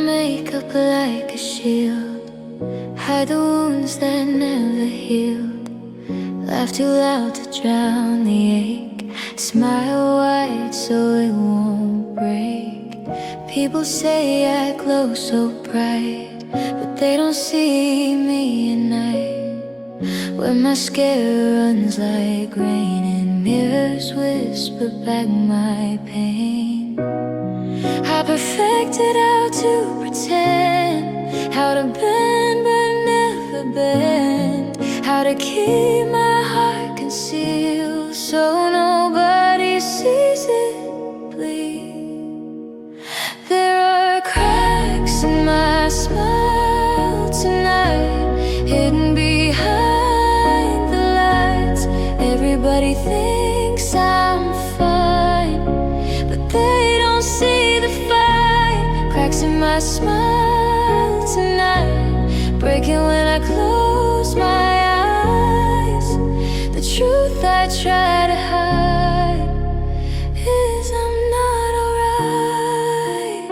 makeup like a shield, hide the wounds that never healed. Laugh too loud to drown the ache, smile wide so it won't break. People say I glow so bright, but they don't see me at night, when mascara runs like rain and mirrors whisper back my pain. I perfected how to pretend, how to bend but never bend, how to keep my heart concealed so nobody sees it bleed. There are cracks in my smile tonight, hidden behind the lights. Everybody thinks I'm fine, but they don't see the fight. Cracks in my smile tonight, breaking when I close my eyes. The truth I try to hide is I'm not alright.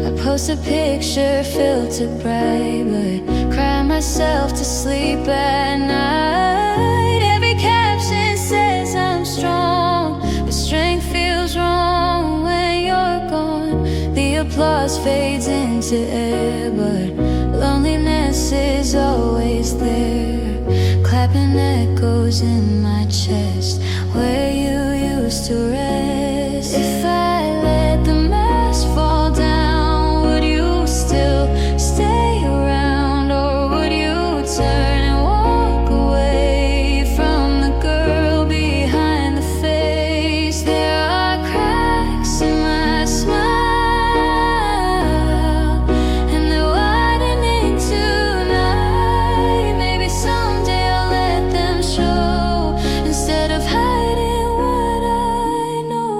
I post a picture filtered bright, but cry myself to sleep at night. Every caption says I'm strong, but strength feels wrong when you're gone. The applause fades into air, but loneliness is always there. Clapping echoes in my chest where you used to rest. If I let the mask fall down, would you still stay around, or would you turn and walk away from the girl behind the face? There are cracks in my smile, and they're widening tonight. Maybe someday I'll let them show, instead of hiding what I know.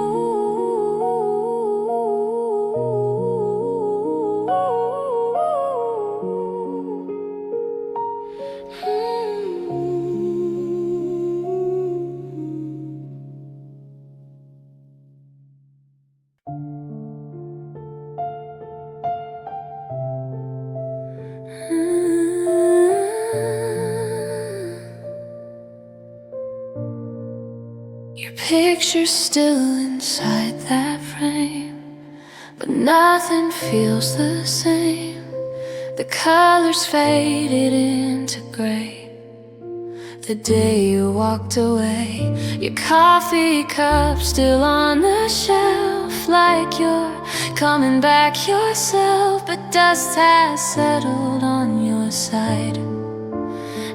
Your picture's still inside that frame, but nothing feels the same. The colors faded into gray the day you walked away. Your coffee cup still on the shelf, like you're coming back yourself, but dust has settled on your side,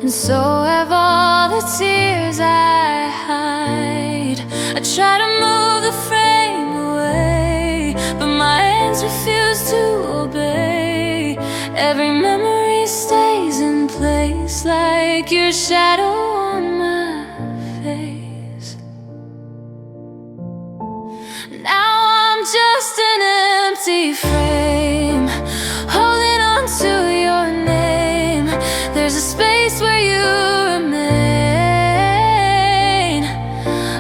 and so have all the tears I hide. I try to move the frame away, but my hands refuse to obey. Every memory stays in place, like your shadow on my face. Now I'm just an empty frame, holding on to your name. There's a space where you remain,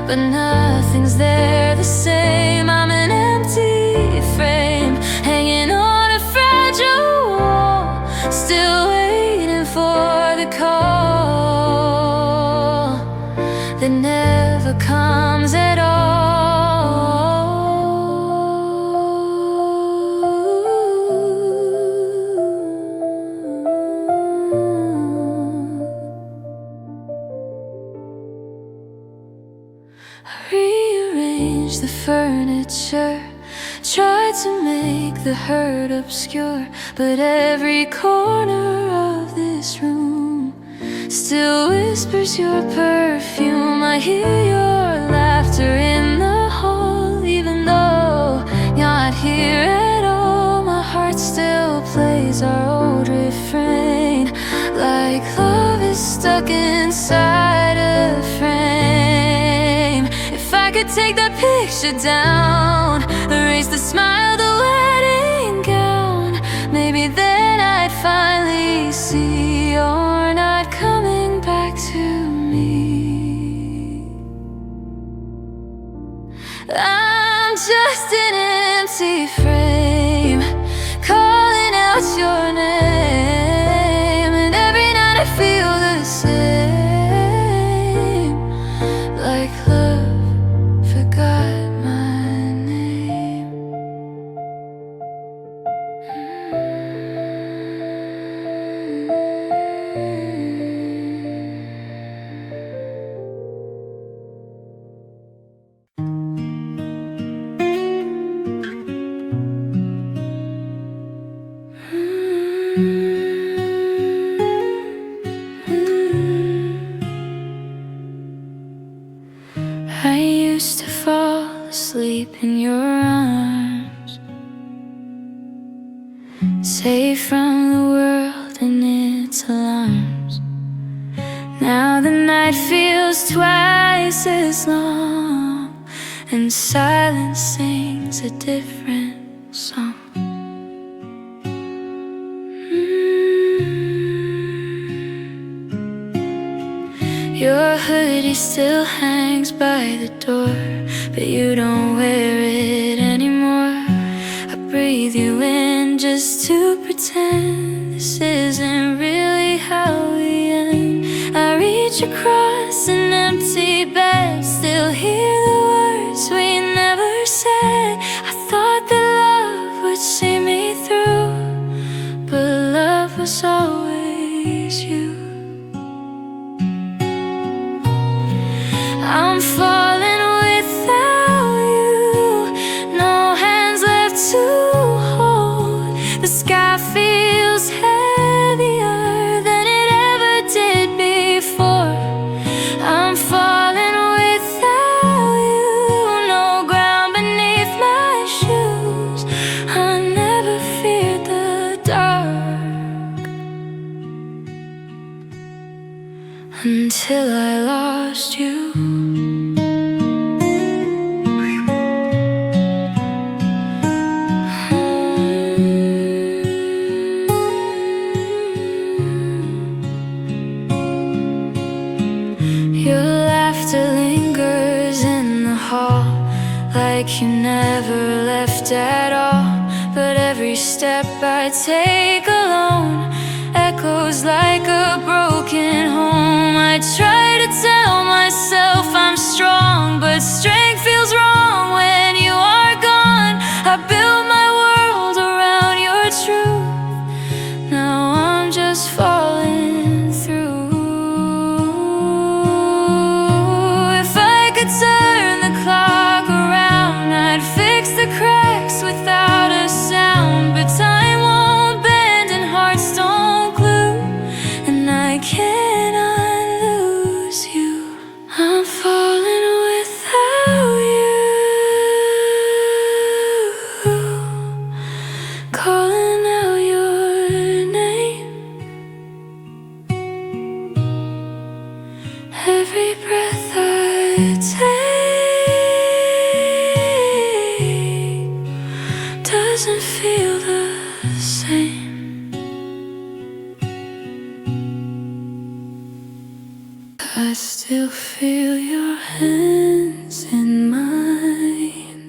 but nothing's there the same. I'm an empty frame, hanging on a fragile wall, still waiting for the call that never comes at all. I rearranged the furniture, tried to make the hurt obscure, but every corner of this room still whispers your perfume. I hear your laughter in the hall, even though you're not here at all. My heart still plays our old refrain, like love is stuck inside a frame. If I could take that picture down, erase the smile, the wedding gown, maybe then I'd finally see an empty frame, calling out your name. And every night I feel the same, like love forgot my name. I used to fall asleep in your arms, safe from the world and its alarms. Now the night feels twice as long, and silence sings a different song. Your hoodie still hangs by the door, but you don't wear it anymore. I breathe you in just to pretend this isn't really how we end. I reach across an empty bed, still hear the words we never said. I thought that love would see me through, but love was always you. I'm falling without you, no hands left to hold. The sky feels heavier than it ever did before. I'm falling without you, no ground beneath my shoes. I never feared the dark until I lost you. Your laughter lingers in the hall, like you never left at all. But every step I take alone echoes like a broken home. I try to tell myself I'm strong, but strength feels wrong when you are gone. I built my world around your truth, now I'm just falling through. If I could turn the clock around, I'd fix the cracks without a sound. But time won't bend and hearts don't glue, and I cannot lose you. I'm falling without you, calling out your name. Every breath I take doesn't feel the same. I still feel your hands in mine,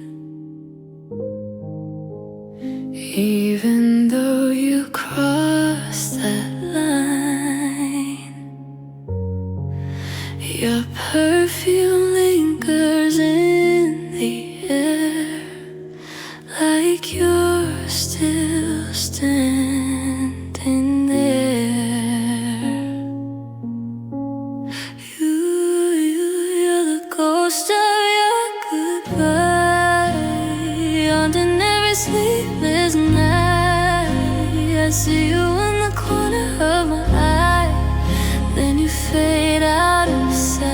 even though you crossed that line. Your perfume lingers in the air, like you're still standing there. You're the ghost of your goodbye, haunting every sleepless night. I see you in the corner of my eye, then you fade out of sight.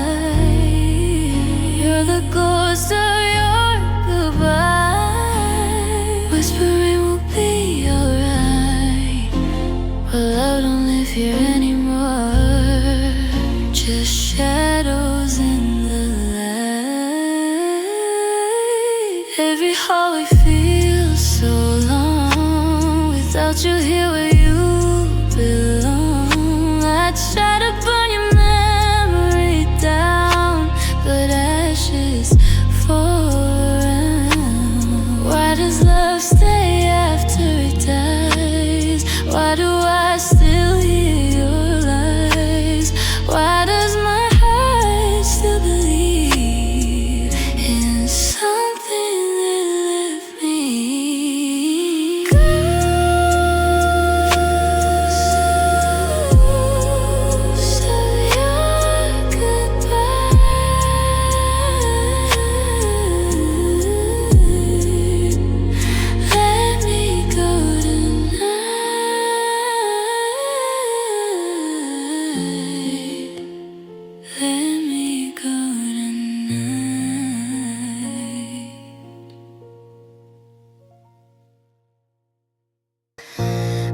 Let me go tonight.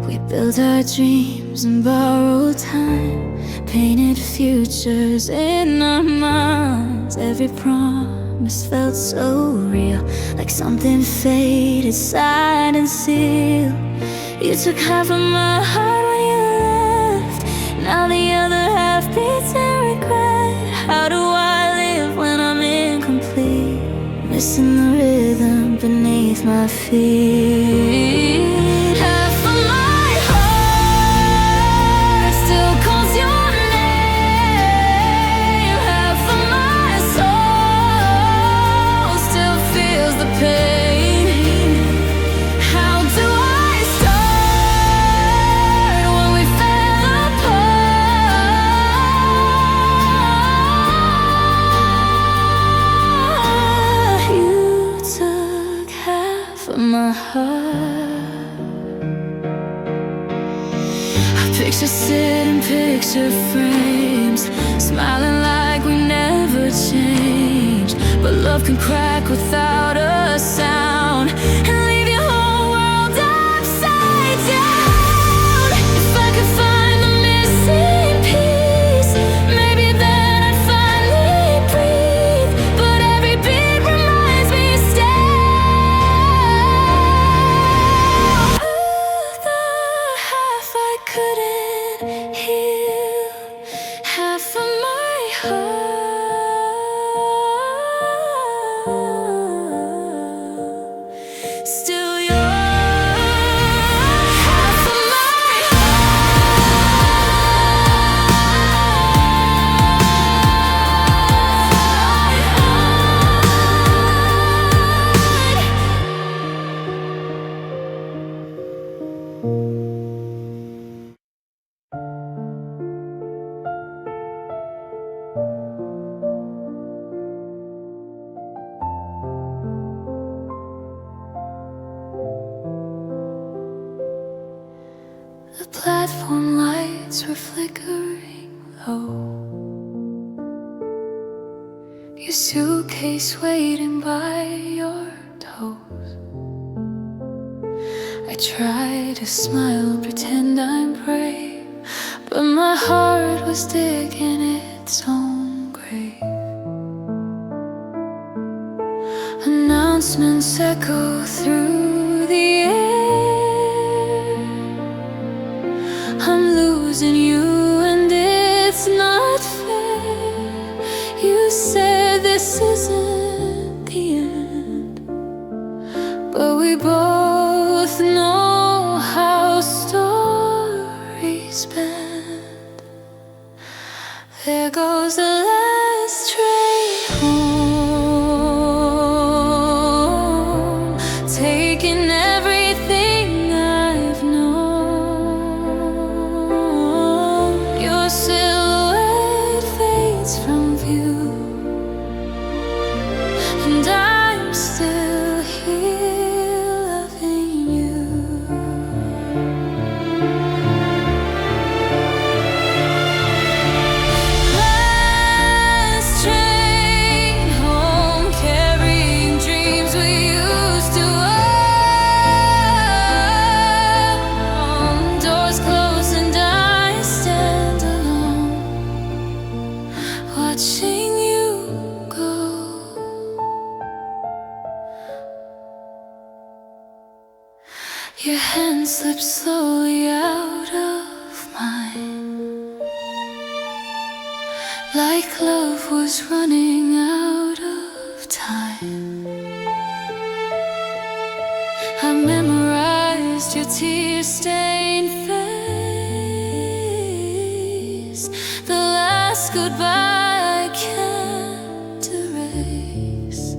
We built our dreams and borrowed time, painted futures in our minds. Every promise felt so real, like something faded, signed and sealed. You took half of my heart when you left, now the other half beats in regret. How do I live when I'm incomplete, missing the rhythm beneath my feet? My heart, picture sitting, picture frames, smiling like we never changed. But love can crack without a sound and leave your whole world upside down. If I could find the missing piece, maybe then I'd finally breathe. But every beat reminds me stay. Couldn't heal half of my heart, still yours. Half of my The platform lights were flickering low, your suitcase waiting by your toes. I try to smile, pretend I'm brave, but my heart was digging its own grave. Announcements echo through the air. I'm losing you and it's not fair. You said this isn't the end, but we both know how stories bend. There goes the last train home, taking everything I've known. Your silhouette fades from view, and I'm still here loving you. Last train home, carrying dreams we used to own. Doors closed and I stand alone, watching you go. Your hand slips slowly out of mine, like love was running out of time. I memorized your tear-stained face, the last goodbye I can't erase.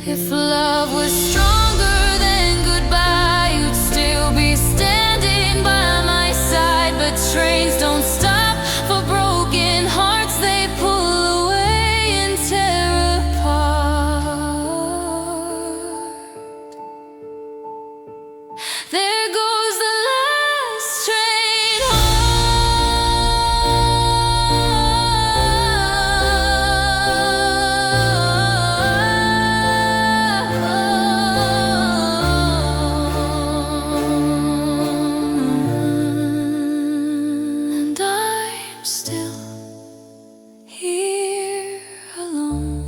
If love was stronger than goodbye, you'd still be standing by my side. But trains don't stop for broken hearts, they pull away and tear apart. There goes the last train home. still here alone.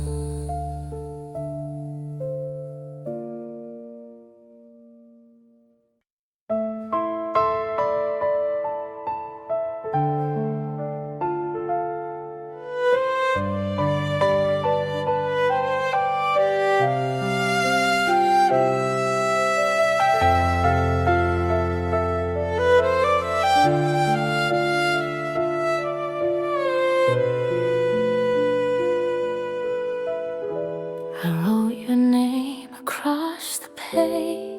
I wrote your name across the page,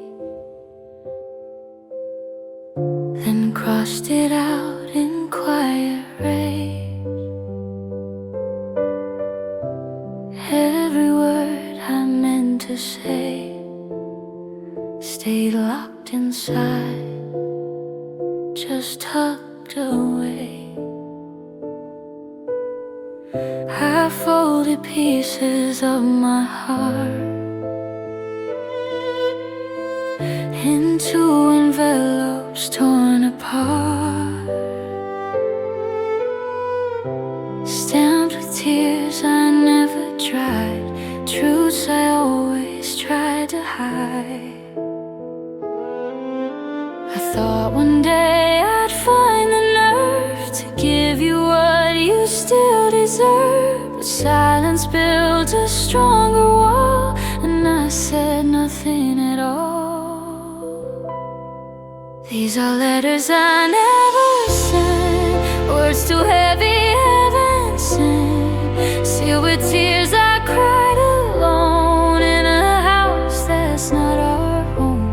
then crossed it out in quiet rage. Every word I meant to say stayed locked inside, just tucked away. I folded pieces of my heart into envelopes torn apart, stamped with tears I never dried, truths I always tried to hide. I thought one day I'd find the nerve to give you what you still deserve, but silence built a stronger wall, and I said nothing at all. These are letters I never sent, words too heavy, heaven sent, sealed with tears I cried alone in a house that's not our home.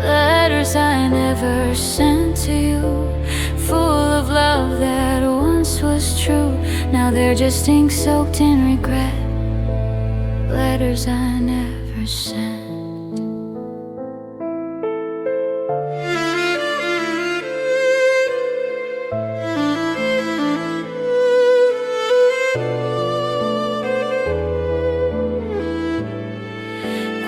Letters I never sent to you, full of love that once was true. Now they're just ink soaked in regret, letters I never sent.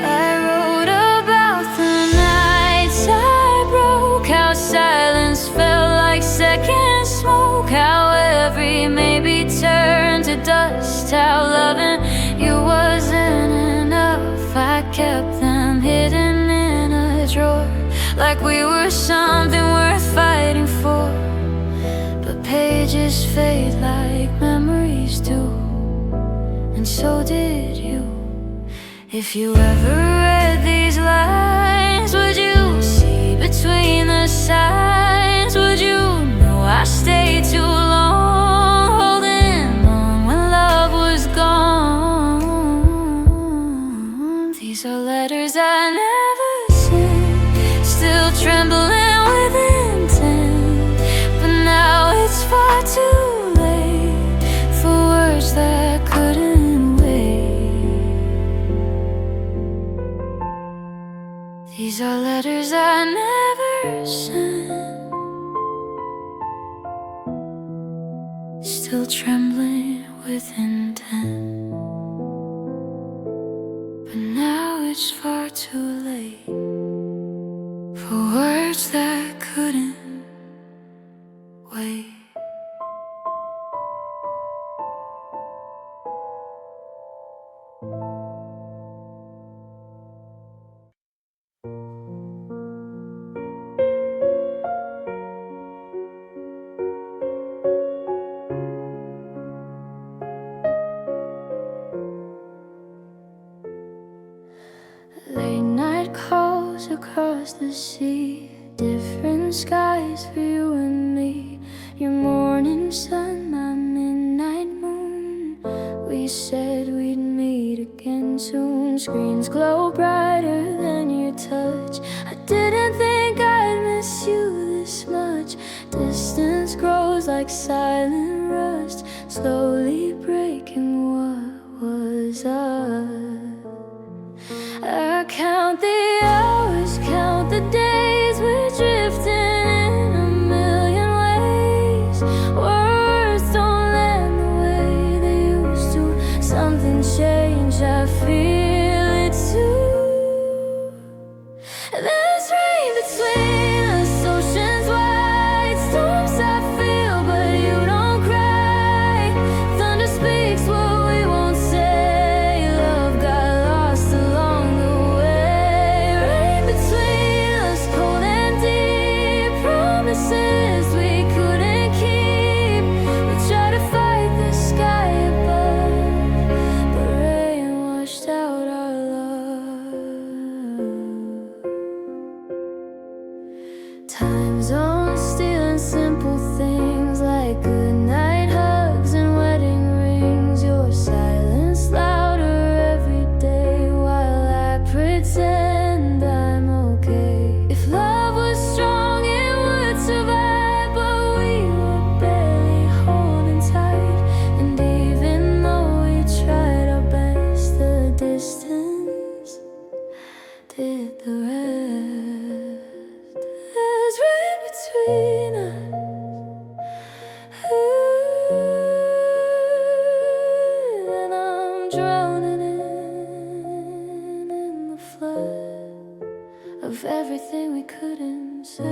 I wrote about the nights I broke, how silence felt like second smoke, how every maybe turned to dust, how loving you wasn't enough. I kept them hidden in a drawer, like we were something worth fighting for. But pages fade like memories do, and so did you. If you ever read these lines, would you see between the signs? Would you know I stayed too long, holding on when love was gone? These are letters I never sent, still trembling with intent, but now it's far too late for words that couldn't wait. These are letters I never sent, still trembling with intent, but now it's far too late for words that couldn't wait. Late night calls across the sea, different skies for you and me. Your morning sun, my midnight moon. We said we'd meet again soon. Screens glow brighter than your touch. I didn't think I'd miss you this much. Distance grows like silent rust, slowly breaking what was us. I count the hours, count the days, we're drifting in a million ways. Words don't land the way they used to. Something changed, I feel it too. There's rain between us, oceans wide, storms I feel, but you don't. like goodnight hugs and wedding rings. Your silence louder every day while I pretend I'm okay. If love was strong, it would survive, but we were barely holding tight. And even though we tried our best, the distance did the rest. There's rain between us, and I'm drowning in the flood of everything we couldn't say.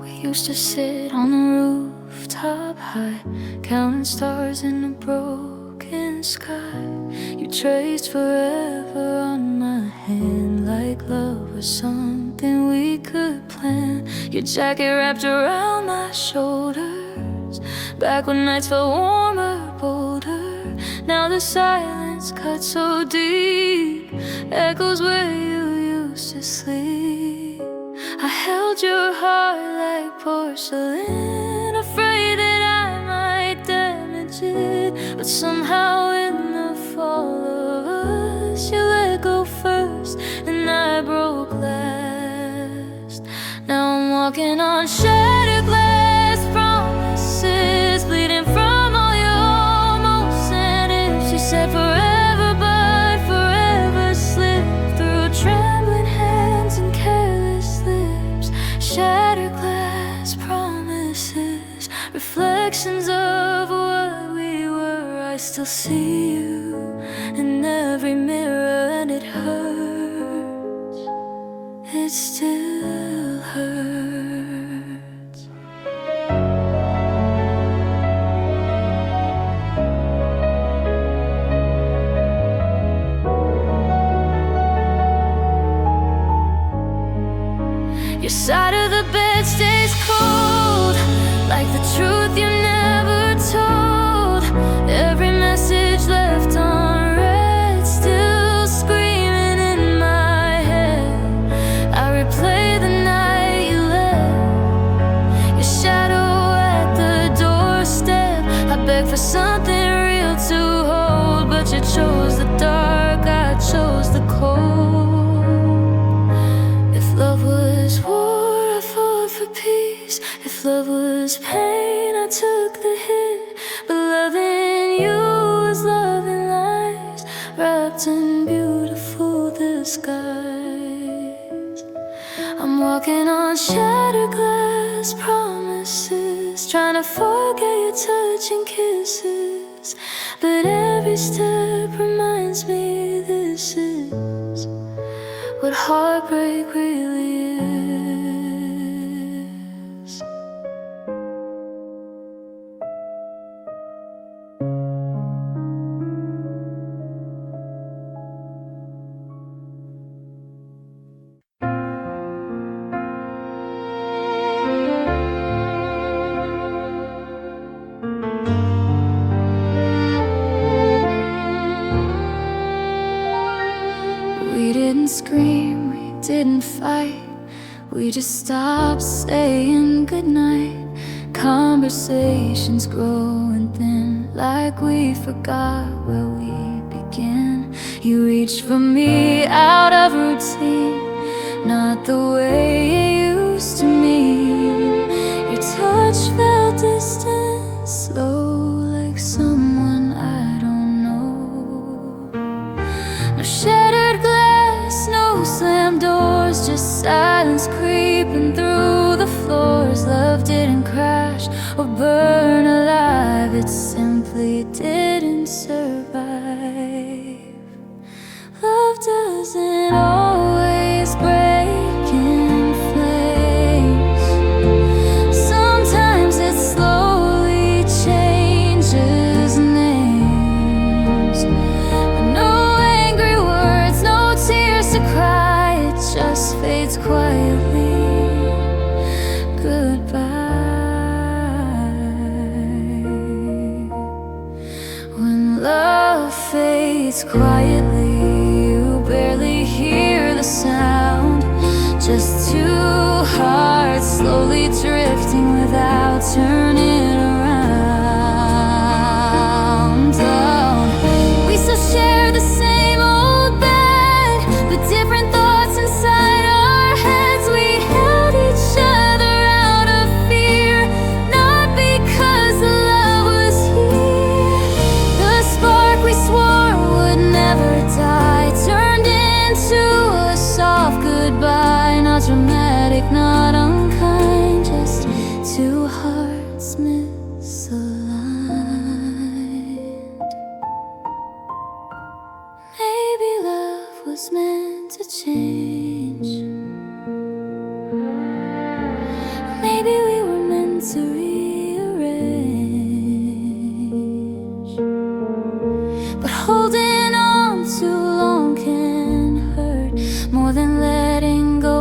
We used to sit on the rooftop high, counting stars in a broken sky. You traced forever on my hand, like love was something we could plan. Your jacket wrapped around my shoulders, back when nights felt warmer, bolder. Now the silence cuts so deep, echoes where you used to sleep. I held your heart like porcelain, afraid that I might damage it. But somehow in the fall of us, you let go first and I broke last. Now I'm walking on shattered glass, promises bleeding from all your almost. And if she said forever, but forever slipped through trembling hands and careless lips. Shattered glass promises, reflections of what we were. I still see you in every mirror, and it hurts. It still hurts. Your side of the bed stays cold, like the truth you never told. Every message left unread, still screaming in my head. I replay the night you left, your shadow at the doorstep. I beg for something real to hold, but you chose the dark, I chose the cold. If love was war, I fought for peace. If love was pain, I took the hit. But loving you was loving lies, wrapped in beautiful disguise. I'm walking on shattered glass promises, trying to forget your touch and kisses. But every step reminds me this is what heartbreak really is. We didn't scream, we didn't fight, we just stopped saying goodnight. Conversations growing thin, like we forgot where we began. You reached for me out of routine, not the way it used to mean. Your touch felt distant, slow, like someone I don't know. No shattered glass, no slammed doors, just silence creeping through the floors. Love didn't crash or burn alive, it simply didn't survive. Love doesn't always break in flames. Sometimes it slowly changes names. But no angry words, no tears to cry, it just fades quietly. Goodbye. When love fades quietly, you barely hear the sound. Just two hearts slowly drifting without turning around. Oh, we still share the same old bed, but different thoughts inside our heads. We held each other out of fear, not because the love was here. The spark we swore would never die turned into a soft goodbye. Not dramatic, not unkind, just two hearts misaligned. Maybe love was meant to change. Maybe we were meant to rearrange. But holding on too long can hurt more than letting go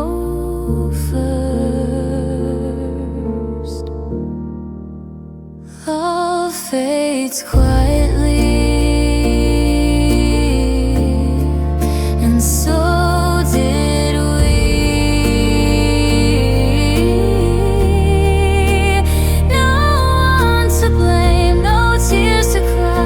first. Love fades quietly, and so did we. No one to blame, no tears to cry.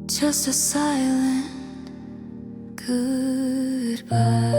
Just a silent goodbye.